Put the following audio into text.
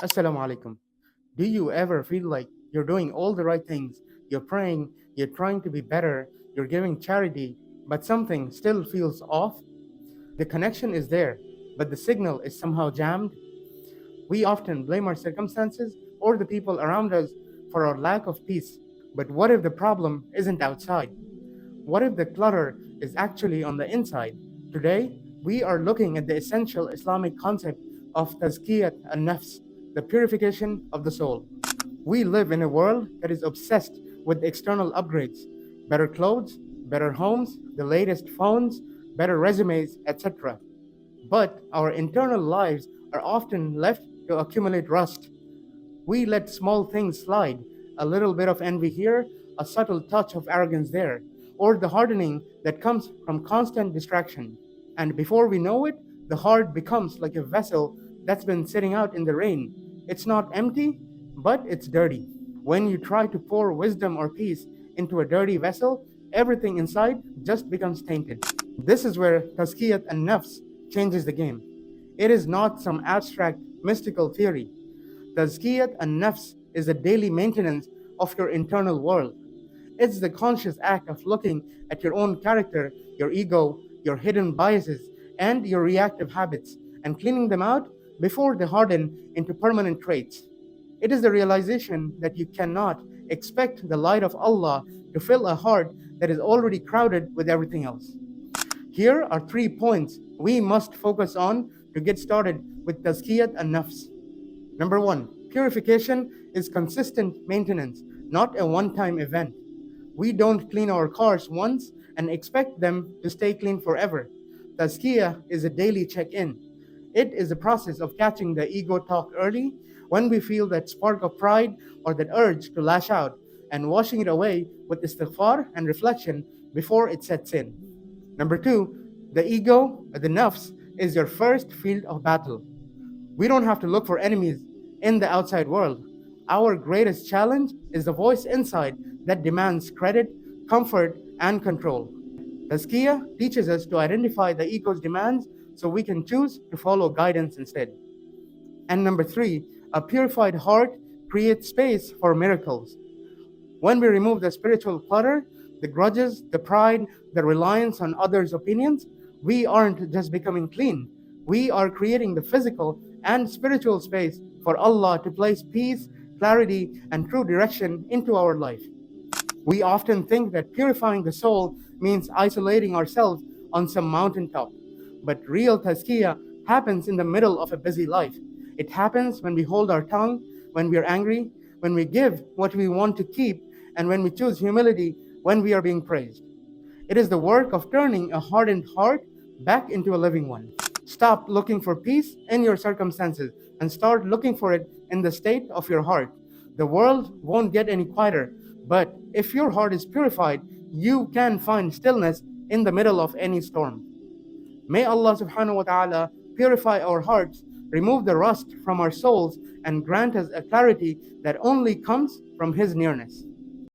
Assalamu alaikum. Do you ever feel like you're doing all the right things? You're praying, you're trying to be better, you're giving charity, but something still feels off? The connection is there, but the signal is somehow jammed. We often blame our circumstances or the people around us for our lack of peace. But what if the problem isn't outside? What if the clutter is actually on the inside? Today, we are looking at the essential Islamic concept of Tazkiyat an-Nafs, the purification of the soul. We live in a world that is obsessed with external upgrades, better clothes, better homes, the latest phones, better resumes, etc. But our internal lives are often left to accumulate rust. We let small things slide, a little bit of envy here, a subtle touch of arrogance there, or the hardening that comes from constant distraction. And before we know it, the heart becomes like a vessel that's been sitting out in the rain. It's not empty, but it's dirty. When you try to pour wisdom or peace into a dirty vessel, everything inside just becomes tainted. This is where Tazkiyat an-Nafs changes the game. It is not some abstract mystical theory. Tazkiyat an-Nafs is the daily maintenance of your internal world. It's the conscious act of looking at your own character, your ego, your hidden biases, and your reactive habits, and cleaning them out before they harden into permanent traits. It is the realization that you cannot expect the light of Allah to fill a heart that is already crowded with everything else. Here are 3 points we must focus on to get started with Tazkiyat an-Nafs. Number 1, purification is consistent maintenance, not a one-time event. We don't clean our cars once and expect them to stay clean forever. Tazkiyah is a daily check-in. It is a process of catching the ego talk early when we feel that spark of pride or that urge to lash out and washing it away with istighfar and reflection before it sets in. Number 2, the ego, the nafs, is your first field of battle. We don't have to look for enemies in the outside world. Our greatest challenge is the voice inside that demands credit, comfort, and control. Tazkiyah teaches us to identify the ego's demands so we can choose to follow guidance instead. And number 3, a purified heart creates space for miracles. When we remove the spiritual clutter, the grudges, the pride, the reliance on others' opinions, we aren't just becoming clean. We are creating the physical and spiritual space for Allah to place peace, clarity, and true direction into our life. We often think that purifying the soul means isolating ourselves on some mountaintop. But real tazkiyah happens in the middle of a busy life. It happens when we hold our tongue, when we are angry, when we give what we want to keep, and when we choose humility when we are being praised. It is the work of turning a hardened heart back into a living one. Stop looking for peace in your circumstances and start looking for it in the state of your heart. The world won't get any quieter, but if your heart is purified, you can find stillness in the middle of any storm. May Allah subhanahu wa ta'ala purify our hearts, remove the rust from our souls, and grant us a clarity that only comes from His nearness.